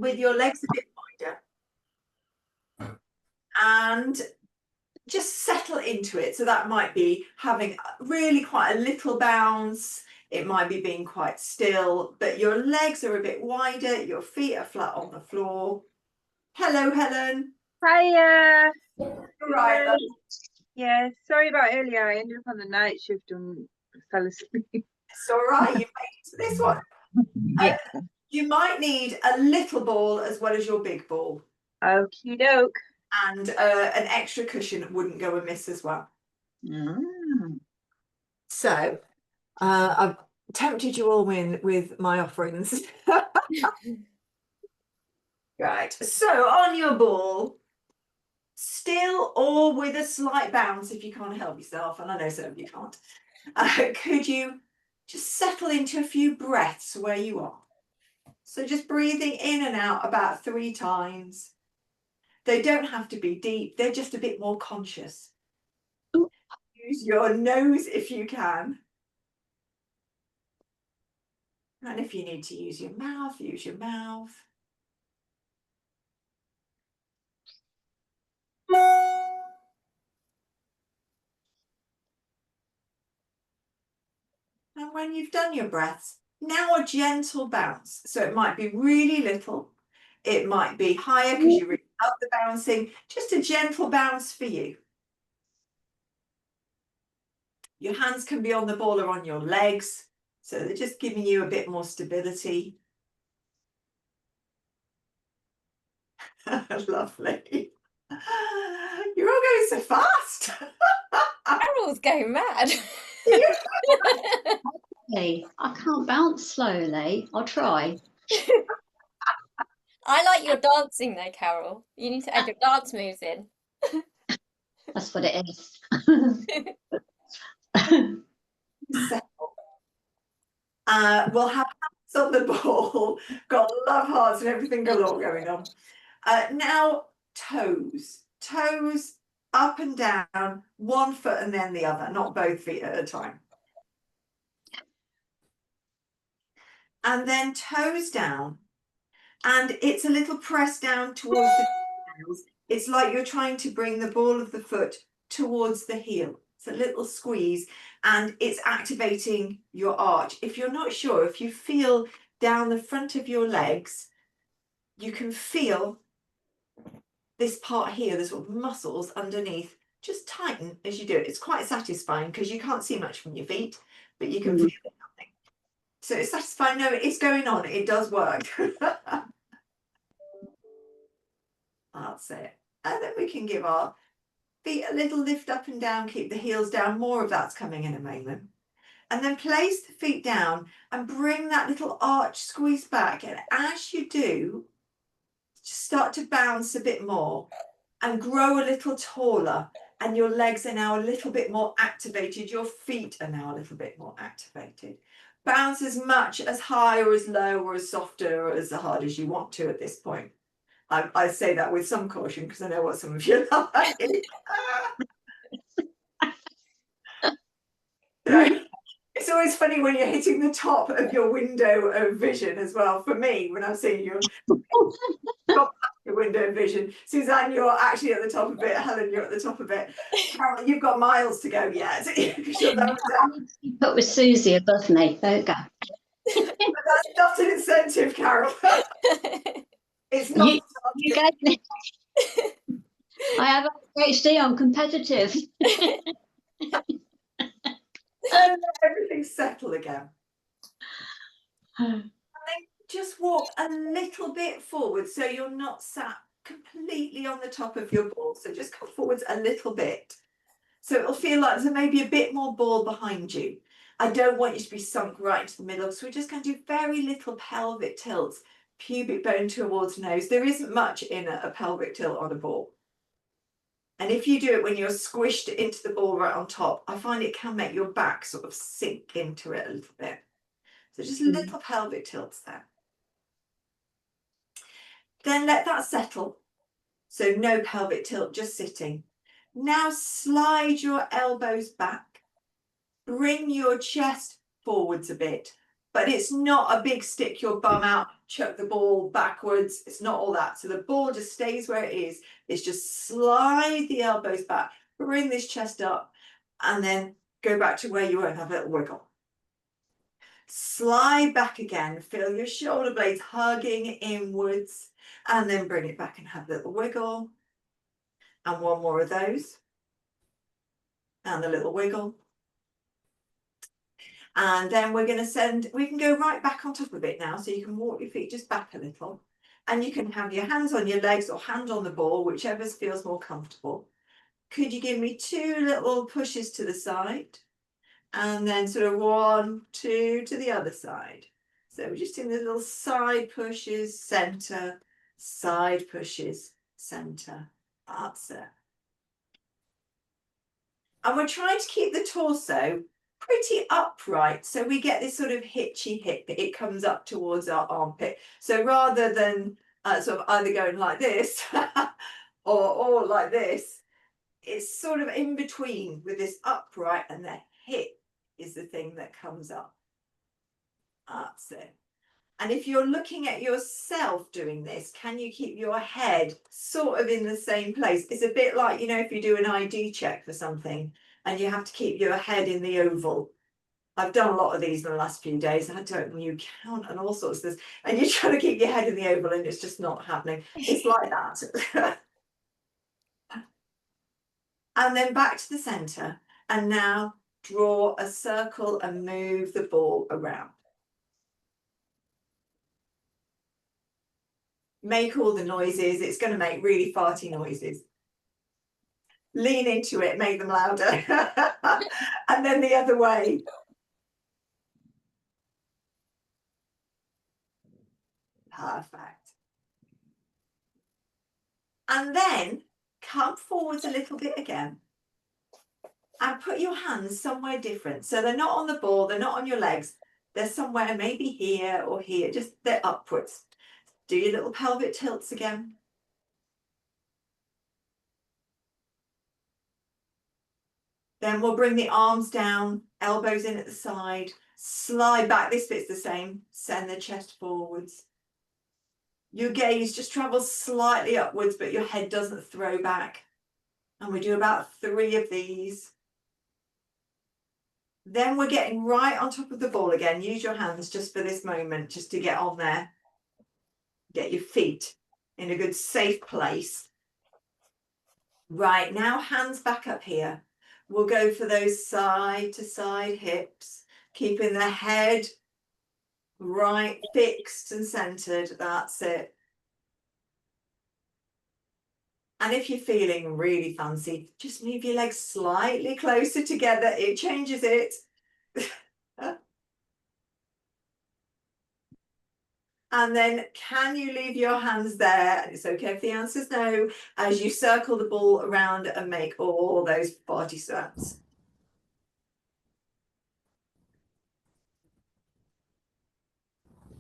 with your legs a bit wider, and just settle into it. So that might be having really quite a little bounce. It might be being quite still, but your legs are a bit wider. Your feet are flat on the floor. Hello, Helen. Hiya. Right. Yeah, sorry about earlier. I ended up on the night shift and fell asleep. It's all right. You made it to this one. Yeah. You might need a little ball as well as your big ball. Okie doke. And an extra cushion wouldn't go amiss as well. So I've tempted you all in with my offerings. Right, so on your ball, still or with a slight bounce if you can't help yourself, and I know some of you can't, could you just settle into a few breaths where you are? So just breathing in and out about 3 times. They don't have to be deep, they're just a bit more conscious. Use your nose if you can. And if you need to use your mouth, use your mouth. And when you've done your breaths, now a gentle bounce. So it might be really little. It might be higher because you really love the bouncing. Just a gentle bounce for you. Your hands can be on the ball or on your legs. So they're just giving you a bit more stability. Lovely. You're all going so fast. Carol's going mad. I can't bounce slowly. I'll try. I like your dancing though, Carol. You need to add your dance moves in. That's what it is. We'll have hands on the ball, got love hearts and everything galore going on. Now toes up and down, one foot and then the other, not both feet at a time. And then toes down, and it's a little press down towards the heels. It's like you're trying to bring the ball of the foot towards the heel. It's a little squeeze and it's activating your arch. If you're not sure, if you feel down the front of your legs, you can feel this part here, the sort of muscles underneath, just tighten as you do it. It's quite satisfying because you can't see much from your feet, but you can feel it happening. So it's satisfying. No, it's going on. It does work. That's it. And then we can give our feet a little lift up and down, keep the heels down. More of that's coming in a moment. And then place the feet down and bring that little arch squeeze back. And as you do, just start to bounce a bit more and grow a little taller. And your legs are now a little bit more activated. Your feet are now a little bit more activated. Bounce as much as high or as low or as softer or as hard as you want to at this point. I say that with some caution because I know what some of you like. It's always funny when you're hitting the top of your window of vision as well. For me, when I'm seeing you top of your window of vision, Suzanne, you're actually at the top of it. Helen, you're at the top of it. Carol, you've got miles to go yet. Put with Susie above me. There you go. But that's not an incentive, Carol. It's not. You gave me. I have a PhD on competitive. And everything's settled again. And then just walk a little bit forward so you're not sat completely on the top of your ball. So just come forwards a little bit. So it'll feel like there's maybe a bit more ball behind you. I don't want you to be sunk right into the middle. So we're just going to do very little pelvic tilts, pubic bone towards nose. There isn't much in a pelvic tilt on a ball. And if you do it when you're squished into the ball right on top, I find it can make your back sort of sink into it a little bit. So just little pelvic tilts there. Then let that settle. So no pelvic tilt, just sitting. Now slide your elbows back. Bring your chest forwards a bit. but it's not a big stick your bum out, chuck the ball backwards. It's not all that. So the ball just stays where it is. It's just slide the elbows back, bring this chest up, and then go back to where you were and have a little wiggle. Slide back again, feel your shoulder blades hugging inwards, and then bring it back and have a little wiggle. And one more of those. And a little wiggle. And then we're going to we can go right back on top of it now. So you can walk your feet just back a little. And you can have your hands on your legs or hand on the ball, whichever feels more comfortable. Could you give me 2 little pushes to the side? And then sort of 1, 2 to the other side. So we're just doing the little side pushes, center, side pushes, center. That's it. And we're trying to keep the torso pretty upright. So we get this sort of hitchy hip. It comes up towards our armpit. So rather than sort of either going like this or like this, it's sort of in between with this upright, and the hip is the thing that comes up. That's it. And if you're looking at yourself doing this, can you keep your head sort of in the same place? It's a bit like, you know, if you do an ID check for something and you have to keep your head in the oval. I've done a lot of these in the last few days. I had to open a new account and all sorts of this. And you're trying to keep your head in the oval and it's just not happening. It's like that. And then back to the center. And now draw a circle and move the ball around. Make all the noises. It's going to make really farty noises. Lean into it, make them louder. And then the other way. Perfect. And then come forwards a little bit again. And put your hands somewhere different. So they're not on the ball, they're not on your legs. They're somewhere maybe here or here, just they're upwards. Do your little pelvic tilts again. Then we'll bring the arms down, elbows in at the side, slide back. This bit's the same. Send the chest forwards. Your gaze just travels slightly upwards, but your head doesn't throw back. And we do about 3 of these. Then we're getting right on top of the ball again. Use your hands just for this moment, just to get on there. Get your feet in a good safe place. Right, now hands back up here. We'll go for those side to side hips, keeping the head right fixed and centered. That's it. And if you're feeling really fancy, just move your legs slightly closer together. It changes it. And then can you leave your hands there? And it's okay if the answer's no, as you circle the ball around and make all those body sounds.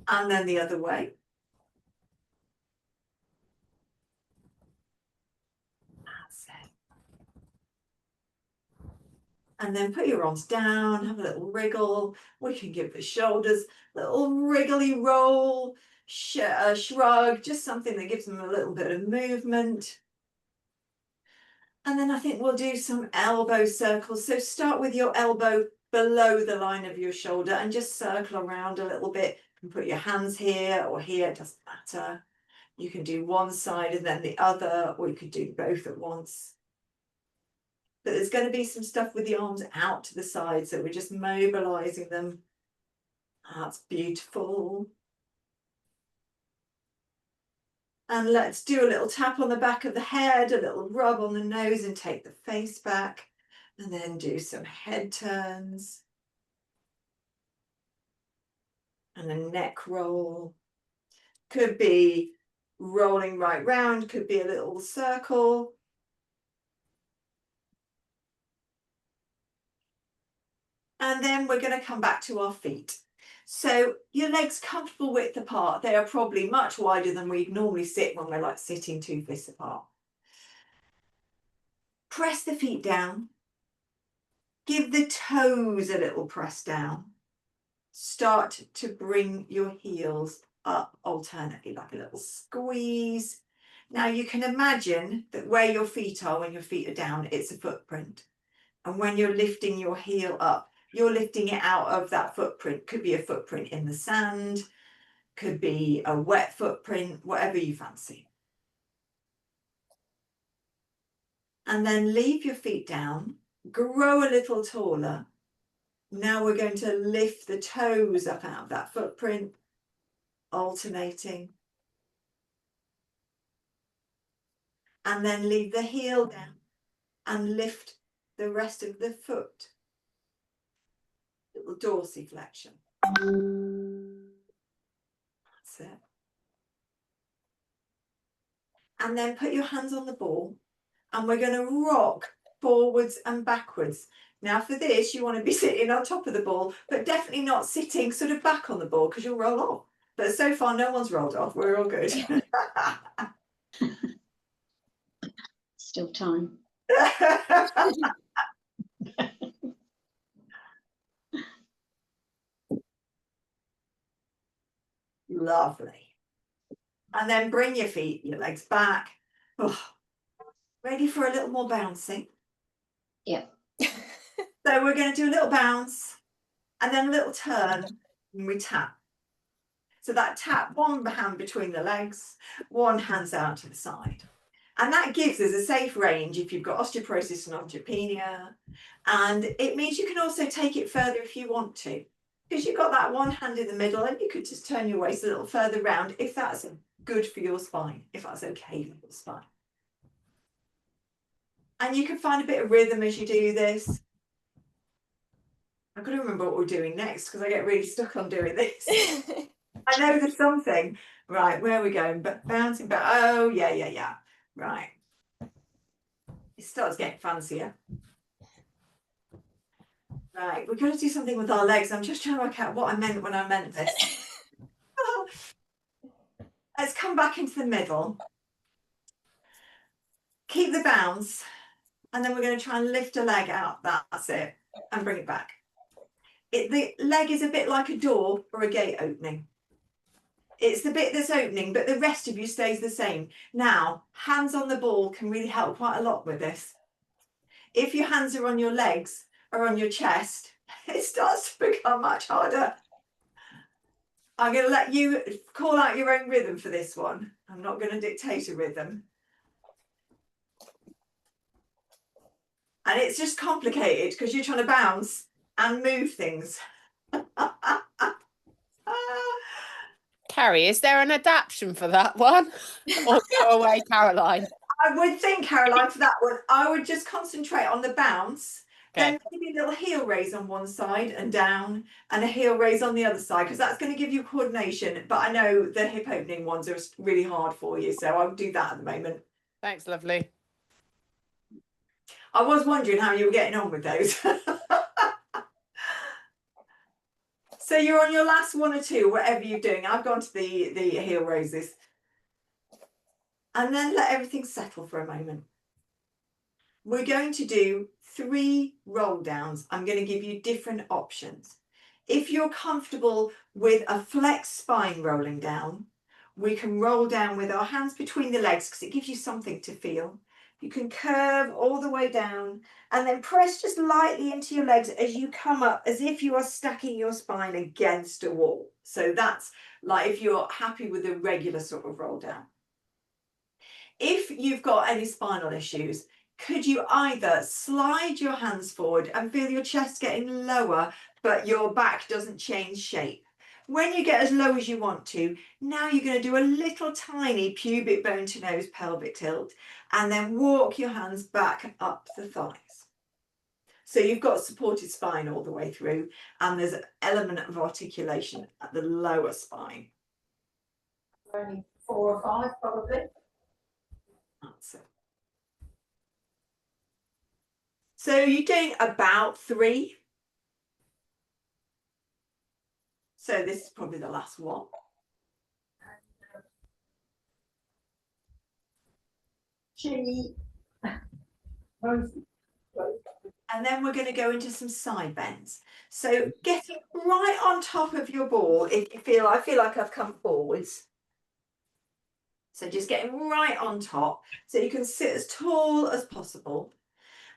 And then the other way. That's it. And then put your arms down, have a little wriggle. We can give the shoulders a little wriggly roll, shrug, just something that gives them a little bit of movement. And then I think we'll do some elbow circles. So start with your elbow below the line of your shoulder and just circle around a little bit. You can put your hands here or here, it doesn't matter. You can do one side and then the other, or you could do both at once. But there's going to be some stuff with the arms out to the side, so we're just mobilizing them. That's beautiful. And let's do a little tap on the back of the head, a little rub on the nose and take the face back. And then do some head turns. And a neck roll. Could be rolling right round, could be a little circle. And then we're going to come back to our feet. So your legs comfortable width apart. They are probably much wider than we'd normally sit when we're like sitting 2 fists apart. Press the feet down. Give the toes a little press down. start to bring your heels up alternately, like a little squeeze. Now you can imagine that where your feet are when your feet are down, it's a footprint. And when you're lifting your heel up, you're lifting it out of that footprint. Could be a footprint in the sand, could be a wet footprint, whatever you fancy. And then leave your feet down, grow a little taller. Now we're going to lift the toes up out of that footprint, alternating. And then leave the heel down and lift the rest of the foot. Little dorsiflexion. That's it. And then put your hands on the ball and we're going to rock forwards and backwards. Now for this, you want to be sitting on top of the ball, but definitely not sitting sort of back on the ball because you'll roll off. But so far, no one's rolled off. We're all good. Still time. Lovely. And then bring your feet, your legs back. Oh, ready for a little more bouncing? Yeah. So we're going to do a little bounce and then a little turn and we tap. So that tap, one hand between the legs, one hand's out to the side. And that gives us a safe range if you've got osteoporosis and osteopenia. And it means you can also take it further if you want to, because you've got that one hand in the middle and you could just turn your waist a little further round if that's good for your spine, if that's okay for your spine. And you can find a bit of rhythm as you do this. I've got to remember what we're doing next because I get really stuck on doing this. I know there's something. Right, where are we going? But bouncing back. Oh, yeah. Right. It starts getting fancier. Right, we're going to do something with our legs. I'm just trying to work out what I meant when I meant this. Let's come back into the middle. Keep the bounce. And then we're going to try and lift a leg out. That's it. And bring it back. The leg is a bit like a door or a gate opening. It's the bit that's opening, but the rest of you stays the same. Now, hands on the ball can really help quite a lot with this. If your hands are on your legs or on your chest, it starts to become much harder. I'm going to let you call out your own rhythm for this one. I'm not going to dictate a rhythm. And it's just complicated because you're trying to bounce and move things. Carrie, is there an adaptation for that one? Or go away, Caroline? I would think, Caroline, for that one, I would just concentrate on the bounce. Okay. Then maybe a little heel raise on one side and down, and a heel raise on the other side, because that's going to give you coordination. But I know the hip opening ones are really hard for you, so I'll do that at the moment. Thanks, lovely. I was wondering how you were getting on with those. So you're on your last one or two, whatever you're doing. I've gone to the heel raises. And then let everything settle for a moment. We're going to do 3 roll downs. I'm going to give you different options. If you're comfortable with a flex spine rolling down, we can roll down with our hands between the legs because it gives you something to feel. You can curve all the way down and then press just lightly into your legs as you come up, as if you are stacking your spine against a wall. So that's like if you're happy with a regular sort of roll down. If you've got any spinal issues, could you either slide your hands forward and feel your chest getting lower, but your back doesn't change shape? When you get as low as you want to, now you're going to do a little tiny pubic bone to nose pelvic tilt and then walk your hands back up the thighs. So you've got supported spine all the way through and there's an element of articulation at the lower spine. Only 4 or 5 probably. That's it. So you're doing about 3. So this is probably the last one. And then we're going to go into some side bends. So getting right on top of your ball, if you feel, I feel like I've come forwards. So just getting right on top, so you can sit as tall as possible.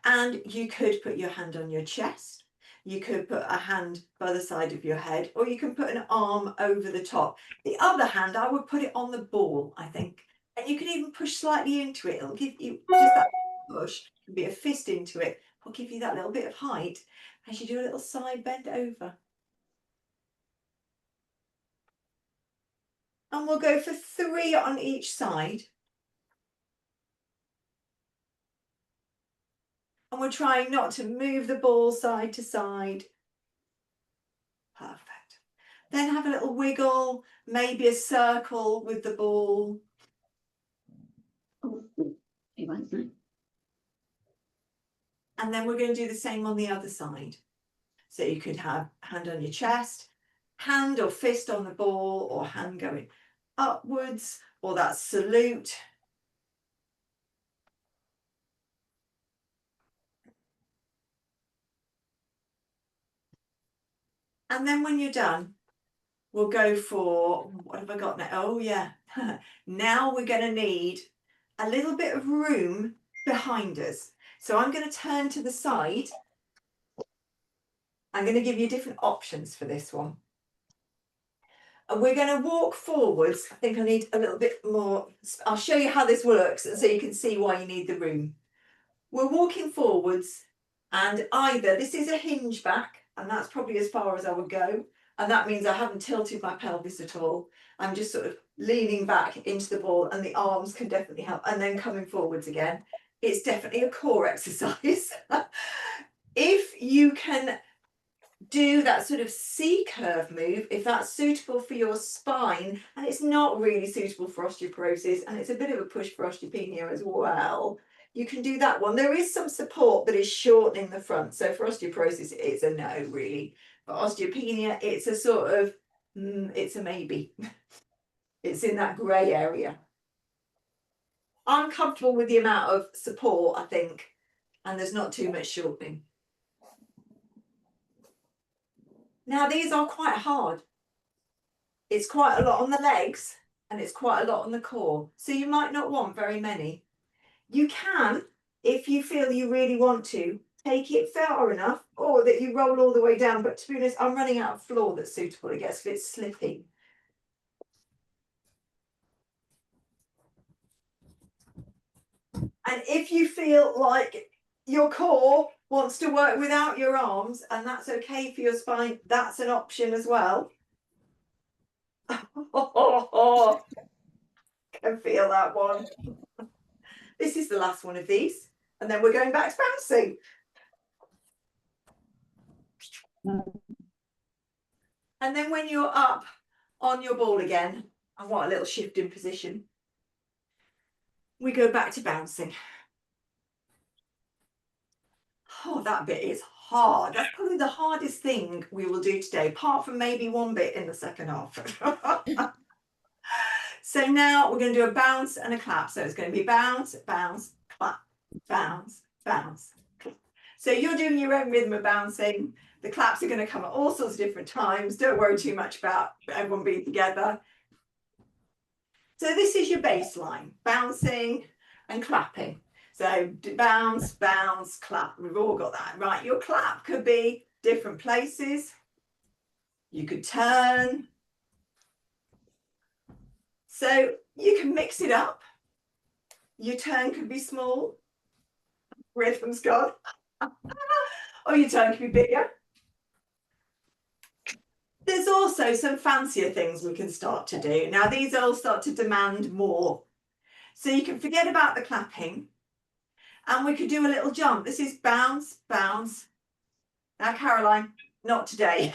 And you could put your hand on your chest. You could put a hand by the side of your head, or you can put an arm over the top. The other hand, I would put it on the ball, I think. And you can even push slightly into it. It'll give you just that push, can be a fist into it. Will give you that little bit of height as you do a little side bend over. And we'll go for 3 on each side. And we're trying not to move the ball side to side. Perfect. Then have a little wiggle, maybe a circle with the ball. And then we're going to do the same on the other side. So you could have hand on your chest, hand or fist on the ball, or hand going upwards, or that salute. And then when you're done, we'll go for, what have I got now? Oh yeah, now we're going to need a little bit of room behind us. So I'm going to turn to the side. I'm going to give you different options for this one. And we're going to walk forwards. I think I need a little bit more. I'll show you how this works so you can see why you need the room. We're walking forwards, and either this is a hinge back, and that's probably as far as I would go. And that means I haven't tilted my pelvis at all. I'm just sort of leaning back into the ball, and the arms can definitely help. And then coming forwards again. It's definitely a core exercise. If you can do that sort of C curve move, if that's suitable for your spine, and it's not really suitable for osteoporosis, and it's a bit of a push for osteopenia as well, you can do that one. There is some support that is shortening the front. So for osteoporosis, it's a no, really. For osteopenia, it's a sort of, it's a maybe. It's in that grey area. I'm comfortable with the amount of support, I think, and there's not too much shortening. Now, these are quite hard. It's quite a lot on the legs and it's quite a lot on the core. So you might not want very many. You can, if you feel you really want to, take it far enough or that you roll all the way down. But to be honest, I'm running out of floor that's suitable. It gets a bit slippy. And if you feel like your core wants to work without your arms, and that's okay for your spine, that's an option as well. Can feel that one. This is the last one of these, and then we're going back to bouncing. And then when you're up on your ball again, I want a little shift in position. We go back to bouncing. Oh, that bit is hard. That's probably the hardest thing we will do today, apart from maybe one bit in the second half. So now we're going to do a bounce and a clap. So it's going to be bounce, bounce, clap, bounce, bounce, clap. So you're doing your own rhythm of bouncing. The claps are going to come at all sorts of different times. Don't worry too much about everyone being together. So this is your baseline, bouncing and clapping. So bounce, bounce, clap. We've all got that, right? Your clap could be different places. You could turn. So you can mix it up. Your turn could be small. Rhythm's gone. Or your turn could be bigger. There's also some fancier things we can start to do. Now these all start to demand more. So you can forget about the clapping. And we could do a little jump. This is bounce, bounce. Now, Caroline, not today.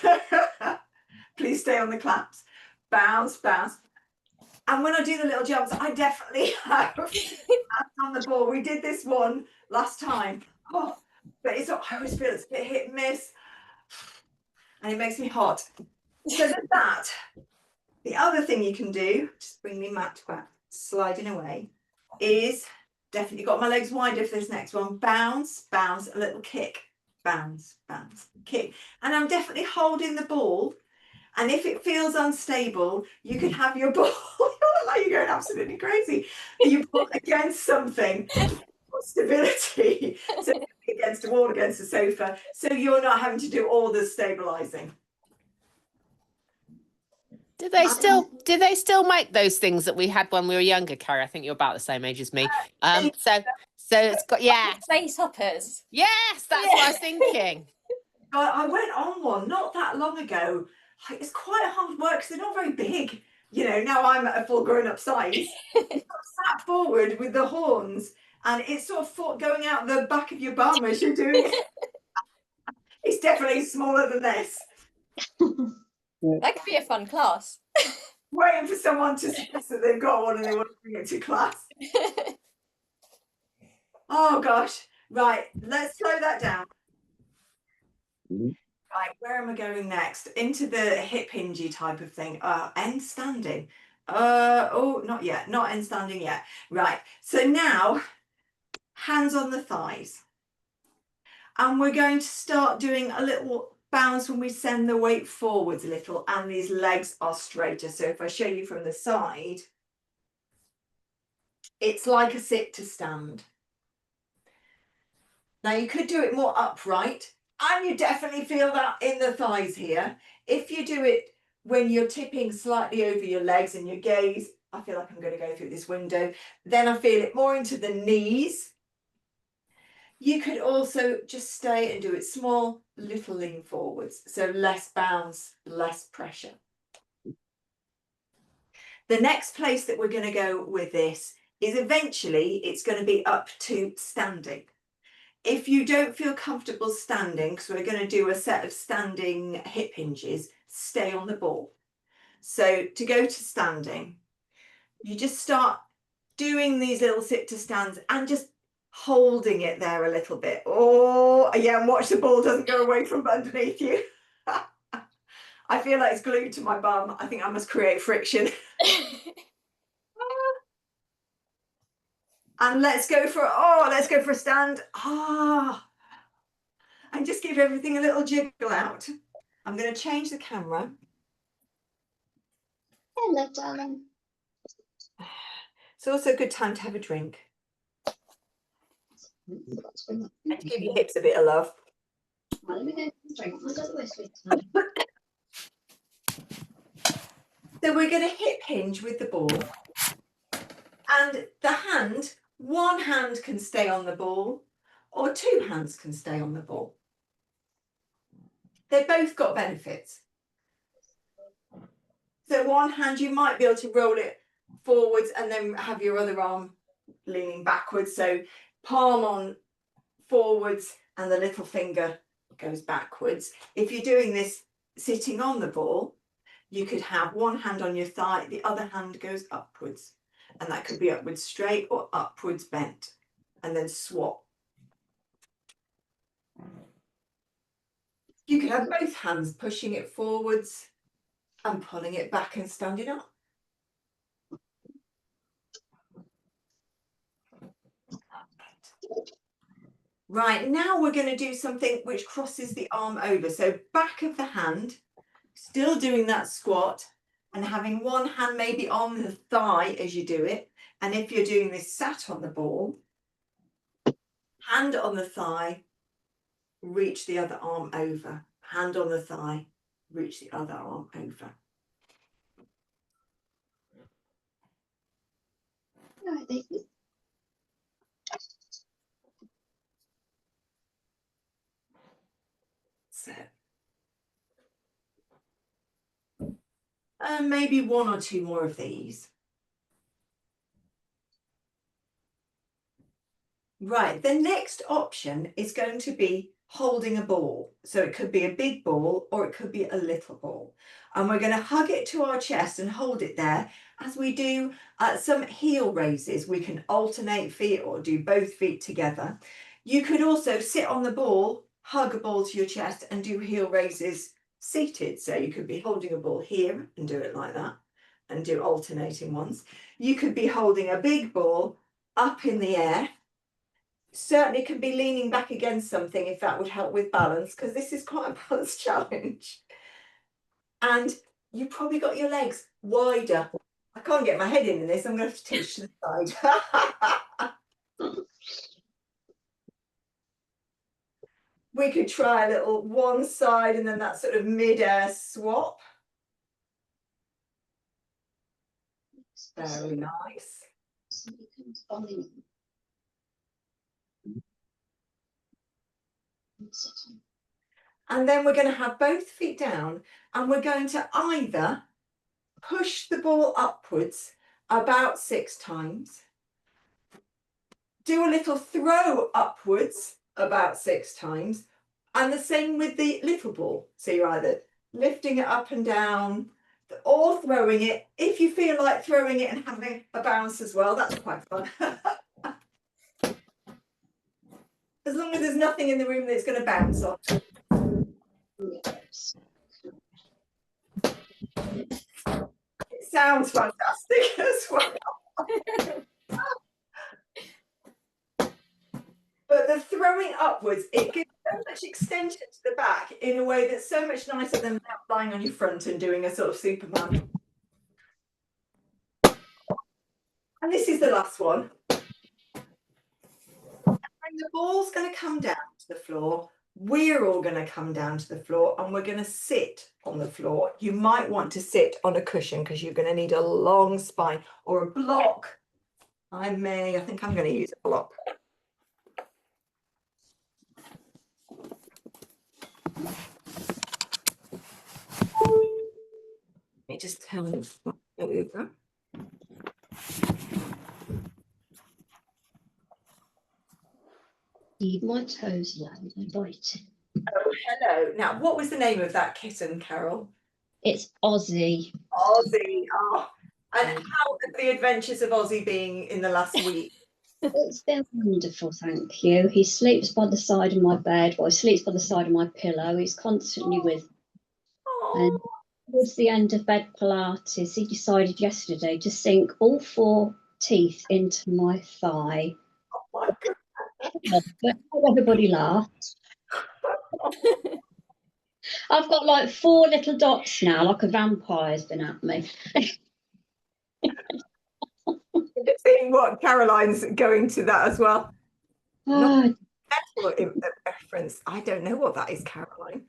Please stay on the claps. Bounce, bounce. And when I do the little jumps, I definitely have on the ball. We did this one last time. Oh, but it's not, I always feel it's a bit hit and miss. And it makes me hot. So there's that. The other thing you can do, just bring me mat back, sliding away, is definitely got my legs wider for this next one. Bounce, bounce, a little kick. bounce, bounce, kick. And I'm definitely holding the ball. And if it feels unstable, you could have your ball, you look like you're going absolutely crazy. You ball against something for stability. So against a wall, against a sofa. So you're not having to do all the stabilizing. Do they still make those things that we had when we were younger, Carrie? I think you're about the same age as me. So it's got Space hoppers. yes, that's what I was thinking. I went on one not that long ago. It's quite hard work because they're not very big. You know, now I'm at a full grown-up size. You've got sat forward with the horns, and it's sort of going out the back of your bum as you're doing it. It's definitely smaller than this. That could be a fun class. Waiting for someone to suggest that they've got one and they want to bring it to class. Oh gosh. Right, let's slow that down. Right, where am I going next? Into the hip hingey type of thing. End standing. Oh, not yet. Not end standing yet. Right. So now, hands on the thighs. And we're going to start doing a little bounce when we send the weight forwards a little and these legs are straighter. So if I show you from the side, it's like a sit to stand. Now you could do it more upright. And you definitely feel that in the thighs here. If you do it when you're tipping slightly over your legs and your gaze, I feel like I'm going to go through this window, then I feel it more into the knees. You could also just stay and do it small, little lean forwards. So less bounce, less pressure. The next place that we're going to go with this is eventually it's going to be up to standing. If you don't feel comfortable standing, because we're going to do a set of standing hip hinges, stay on the ball. So to go to standing, you just start doing these little sit to stands and just holding it there a little bit. Oh, yeah, and watch the ball doesn't go away from underneath you. I feel like it's glued to my bum. I think I must create friction. And let's go for a stand. And just give everything a little jiggle out. I'm going to change the camera. Hello, darling. It's also a good time to have a drink and to give your hips a bit of love. Right, let me go drink. I've got the whiskey. So we're going to hip hinge with the ball. And the hand, one hand can stay on the ball or two hands can stay on the ball. They've both got benefits. So one hand, you might be able to roll it forwards and then have your other arm leaning backwards. So palm on forwards and the little finger goes backwards. If you're doing this sitting on the ball, you could have one hand on your thigh, the other hand goes upwards. And that could be upwards straight or upwards bent. And then swap. You could have both hands pushing it forwards and pulling it back and standing up. Right, now we're going to do something which crosses the arm over. So back of the hand, still doing that squat and having one hand maybe on the thigh as you do it. And if you're doing this sat on the ball, hand on the thigh, reach the other arm over. Hand on the thigh, reach the other arm over. Right, thank you. So, maybe one or two more of these. Right, the next option is going to be holding a ball. So it could be a big ball or it could be a little ball. And we're going to hug it to our chest and hold it there as we do some heel raises. We can alternate feet or do both feet together. You could also sit on the ball, hug a ball to your chest and do heel raises seated. So you could be holding a ball here and do it like that and do alternating ones. You could be holding a big ball up in the air certainly can be leaning back against something if that would help with balance, because this is quite a balance challenge. And you probably got your legs wider. I can't get my head in this. I'm going to have to teach to the side. We could try a little one side and then that sort of mid-air swap. Very nice. And then we're going to have both feet down and we're going to either push the ball upwards about 6 times, do a little throw upwards about 6 times, and the same with the little ball. So you're either lifting it up and down or throwing it. If you feel like throwing it and having a bounce as well, that's quite fun. As long as there's nothing in the room that's going to bounce off. It sounds fantastic as well. But the throwing upwards, it gives so much extension to the back in a way that's so much nicer than lying on your front and doing a sort of Superman. And this is the last one. And the ball's going to come down to the floor. We're all going to come down to the floor and we're going to sit on the floor. You might want to sit on a cushion because you're going to need a long spine or a block. I think I'm going to use a block. Let me just tell you. There we go. Leave my toes land and bite. Oh, hello. Now, what was the name of that kitten, Carol? It's Ozzy. Ozzy. Oh. And how have the adventures of Ozzy been in the last week? It's been wonderful, thank you. He sleeps by the side of my bed. Well, he sleeps by the side of my pillow. He's constantly with me. And towards the end of bed Pilates, he decided yesterday to sink all 4 teeth into my thigh. Oh my God. But everybody laughed. I've got like 4 little dots now, like a vampire's been at me. Seeing what Caroline's going to that as well. Not reference. I don't know what that is, Caroline.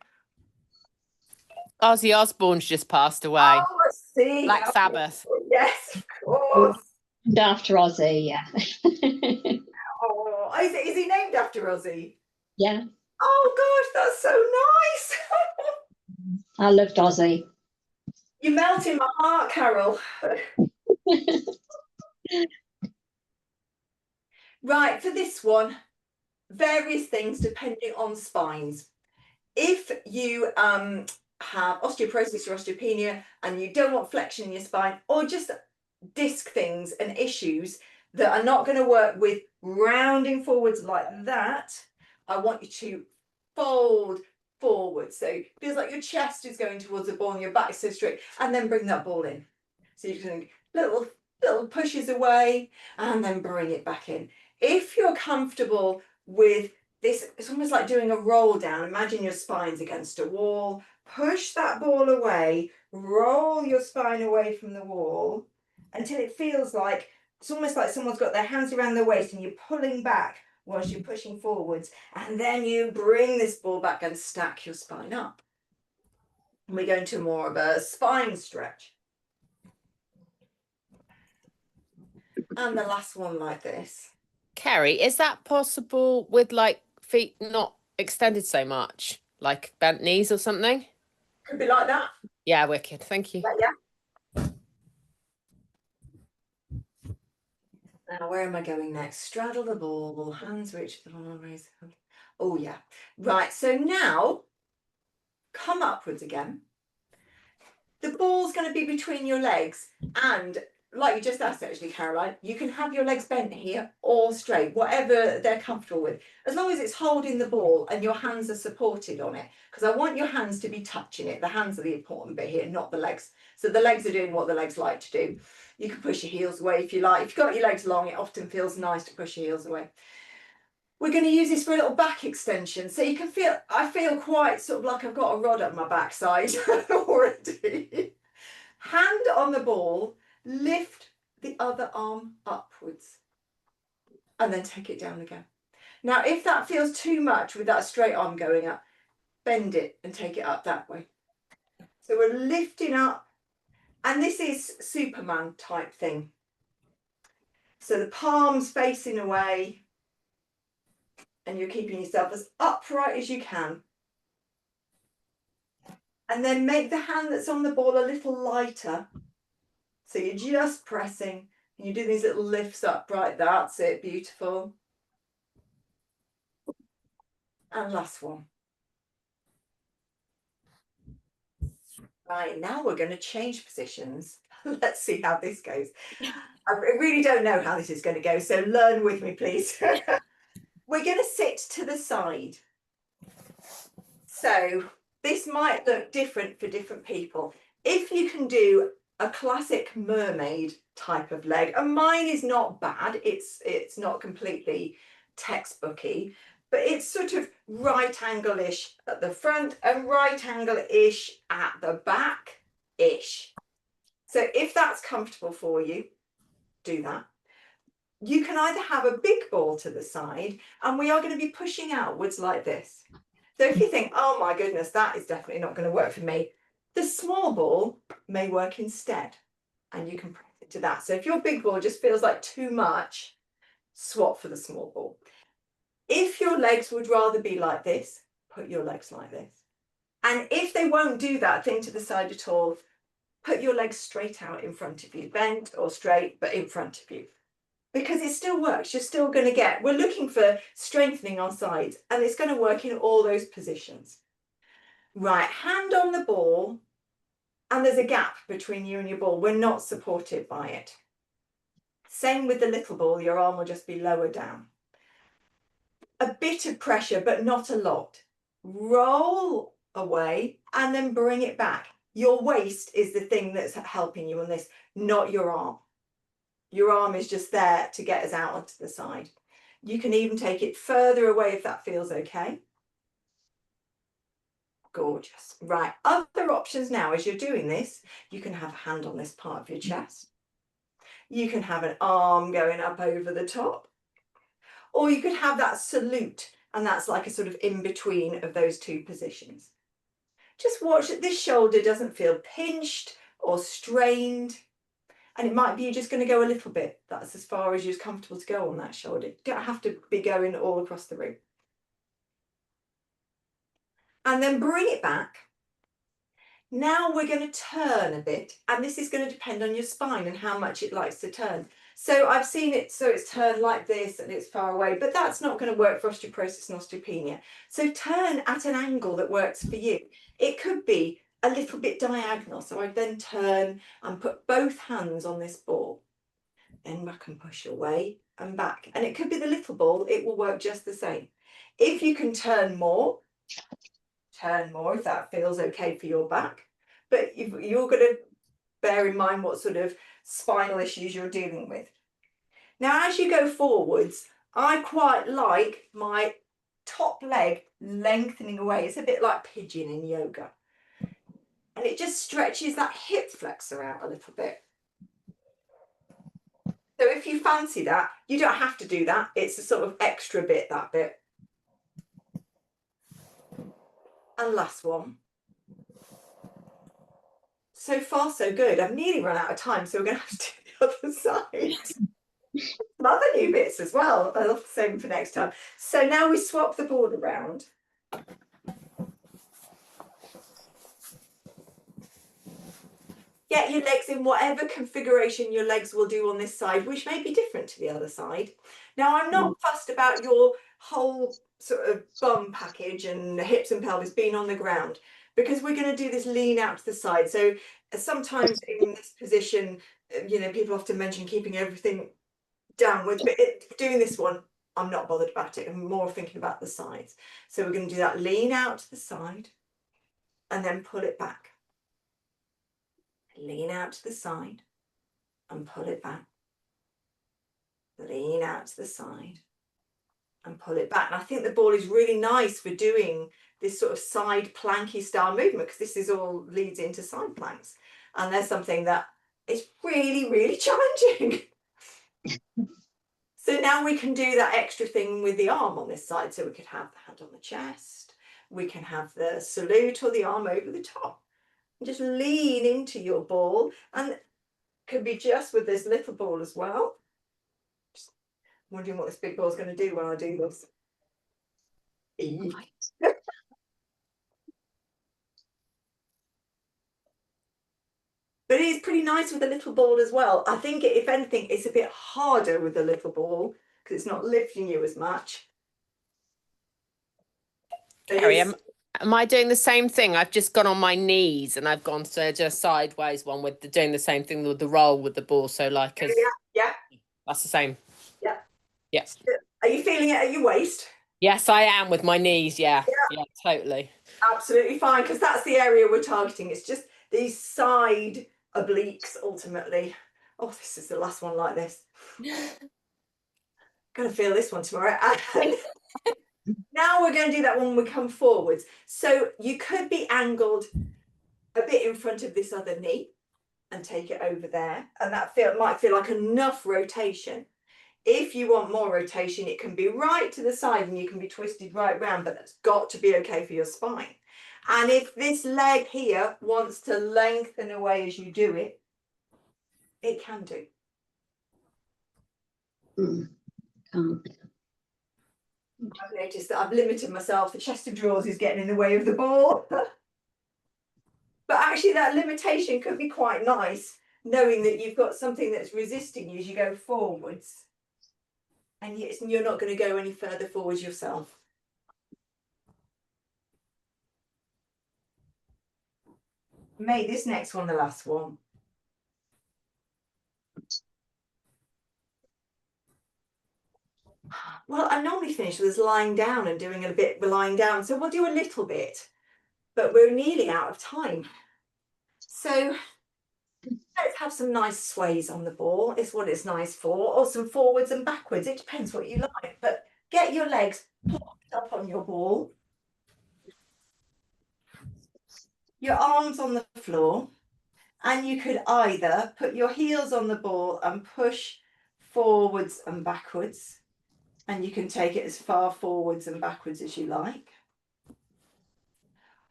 Ozzy Osbourne's just passed away. Oh, I see. Black Sabbath. Yes, of course. And after Ozzy, yeah. Oh, is he named after Ozzy? Yeah. Oh gosh, that's so nice. I loved Ozzy. You melt in my heart, Carol. Right, for this one, various things depending on spines. If you have osteoporosis or osteopenia and you don't want flexion in your spine, or just disc things and issues that are not going to work with rounding forwards like that, I want you to fold forward. So it feels like your chest is going towards the ball and your back is so straight, and then bring that ball in. So you can little pushes away and then bring it back in. If you're comfortable with this, it's almost like doing a roll down. Imagine your spine's against a wall. Push that ball away, roll your spine away from the wall until it feels like it's almost like someone's got their hands around their waist and you're pulling back whilst you're pushing forwards. And then you bring this ball back and stack your spine up. And we go into more of a spine stretch. And the last one like this. Kerry, is that possible with like feet not extended so much, like bent knees or something? Could be like that. Yeah, wicked. Thank you. Yeah. Now, where am I going next? Straddle the ball, hands reach the ball, raise the hand. Oh, yeah. Right. So now come upwards again. The ball's going to be between your legs, and like you just asked, actually, Caroline, you can have your legs bent here or straight, whatever they're comfortable with, as long as it's holding the ball and your hands are supported on it, because I want your hands to be touching it. The hands are the important bit here, not the legs. So the legs are doing what the legs like to do. You can push your heels away if you like. If you've got your legs long, it often feels nice to push your heels away. We're going to use this for a little back extension. So you can feel, I feel quite sort of like I've got a rod up my backside already. Hand on the ball, lift the other arm upwards and then take it down again. Now, if that feels too much with that straight arm going up, bend it and take it up that way. So we're lifting up, and this is Superman type thing. So the palms facing away, and you're keeping yourself as upright as you can. And then make the hand that's on the ball a little lighter. So you're just pressing, and you do these little lifts up, right? That's it, beautiful. And last one. Right, now we're going to change positions. Let's see how this goes. I really don't know how this is going to go, so learn with me, please. We're going to sit to the side. So this might look different for different people. If you can do a classic mermaid type of leg, and mine is not bad, it's not completely textbooky, but it's sort of right angle-ish at the front and right angle-ish at the back-ish. So if that's comfortable for you, do that. You can either have a big ball to the side, and we are going to be pushing outwards like this. So if you think, oh my goodness, that is definitely not going to work for me, the small ball may work instead, and you can press it to that. So if your big ball just feels like too much, swap for the small ball. If your legs would rather be like this, put your legs like this. And if they won't do that thing to the side at all, put your legs straight out in front of you, bent or straight, but in front of you. Because it still works, you're still going to get, we're looking for strengthening our sides, and it's going to work in all those positions. Right, hand on the ball, and there's a gap between you and your ball. We're not supported by it. Same with the little ball, your arm will just be lower down. A bit of pressure, but not a lot. Roll away and then bring it back. Your waist is the thing that's helping you on this, not your arm. Your arm is just there to get us out onto the side. You can even take it further away if that feels okay. Gorgeous. Right, other options now as you're doing this, you can have a hand on this part of your chest. You can have an arm going up over the top. Or you could have that salute, and that's like a sort of in-between of those two positions. Just watch that this shoulder doesn't feel pinched or strained. And it might be you're just going to go a little bit. That's as far as you're comfortable to go on that shoulder. You don't have to be going all across the room. And then bring it back. Now we're going to turn a bit, and this is going to depend on your spine and how much it likes to turn. So I've seen it so it's turned like this and it's far away, but that's not going to work for osteoporosis and osteopenia. So turn at an angle that works for you. It could be a little bit diagonal. So I then turn and put both hands on this ball. Then back and push away and back. And it could be the little ball, it will work just the same. If you can turn more if that feels okay for your back. But you're going to bear in mind what sort of spinal issues you're dealing with. Now, as you go forwards, I quite like my top leg lengthening away. It's a bit like pigeon in yoga. And it just stretches that hip flexor out a little bit. So if you fancy that, you don't have to do that. It's a sort of extra bit, that bit. And last one. So far, so good. I've nearly run out of time, so we're going to have to do the other side. Some other new bits as well. I'll save them for next time. So now we swap the board around. Get your legs in whatever configuration your legs will do on this side, which may be different to the other side. Now, I'm not fussed about your whole sort of bum package and hips and pelvis being on the ground, because we're going to do this lean out to the side. So sometimes in this position, people often mention keeping everything downwards, but doing this one, I'm not bothered about it. I'm more thinking about the sides. So we're going to do that lean out to the side and then pull it back. Lean out to the side and pull it back. Lean out to the side and pull it back. And I think the ball is really nice for doing this sort of side planky style movement, because this is all leads into side planks. And there's something that is really, really challenging. So now we can do that extra thing with the arm on this side. So we could have the hand on the chest. We can have the salute or the arm over the top. And just lean into your ball. And it could be just with this little ball as well. Just wondering what this big ball is going to do when I do this. But it is pretty nice with a little ball as well. I think, if anything, it's a bit harder with a little ball because it's not lifting you as much. Carrie, am I doing the same thing? I've just gone on my knees and I've gone to just sideways one with doing the same thing with the roll with the ball. So like, yeah, that's the same. Yeah. Yeah. Are you feeling it at your waist? Yes, I am with my knees. Yeah, totally. Absolutely fine, because that's the area we're targeting. It's just these side obliques ultimately. Oh, this is the last one like this. Gonna feel this one tomorrow. Now we're going to do that when we come forwards. So you could be angled a bit in front of this other knee and take it over there, and that might feel like enough rotation. If you want more rotation, it can be right to the side and you can be twisted right round, but that's got to be okay for your spine. And if this leg here wants to lengthen away as you do it, it can do. Can't. I've noticed that I've limited myself. The chest of drawers is getting in the way of the ball. But actually that limitation could be quite nice, knowing that you've got something that's resisting you as you go forwards. And you're not going to go any further forwards yourself. Make this next one the last one. Well, I normally finish with us lying down and doing a bit lying down. So we'll do a little bit, but we're nearly out of time. So let's have some nice sways on the ball. It's what it's nice for, or some forwards and backwards. It depends what you like, but get your legs plopped up on your ball. Your arms on the floor. And you could either put your heels on the ball and push forwards and backwards. And you can take it as far forwards and backwards as you like.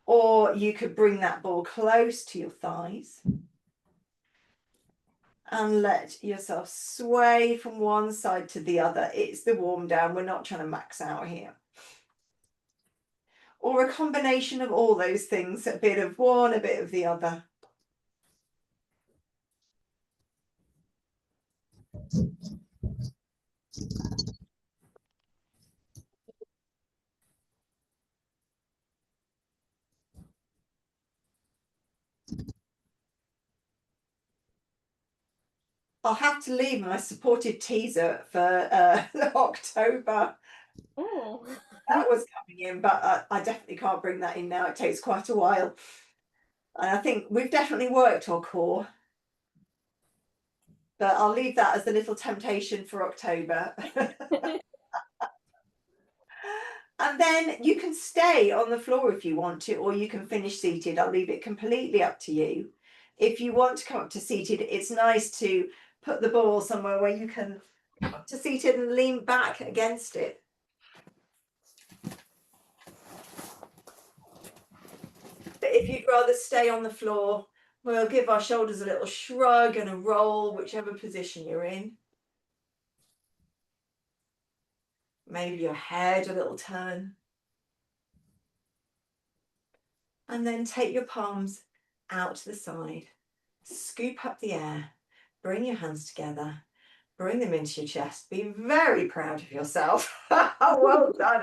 Or you could bring that ball close to your thighs and let yourself sway from one side to the other. It's the warm down. We're not trying to max out here. Or a combination of all those things, a bit of one, a bit of the other. I'll have to leave my supported teaser for October. Oh. That was coming in, but I definitely can't bring that in now. It takes quite a while. And I think we've definitely worked our core. But I'll leave that as a little temptation for October. And then you can stay on the floor if you want to, or you can finish seated. I'll leave it completely up to you. If you want to come up to seated, it's nice to put the ball somewhere where you can come up to seated and lean back against it. But if you'd rather stay on the floor, we'll give our shoulders a little shrug and a roll, whichever position you're in. Maybe your head a little turn. And then take your palms out to the side. Scoop up the air. Bring your hands together. Bring them into your chest. Be very proud of yourself. Well done.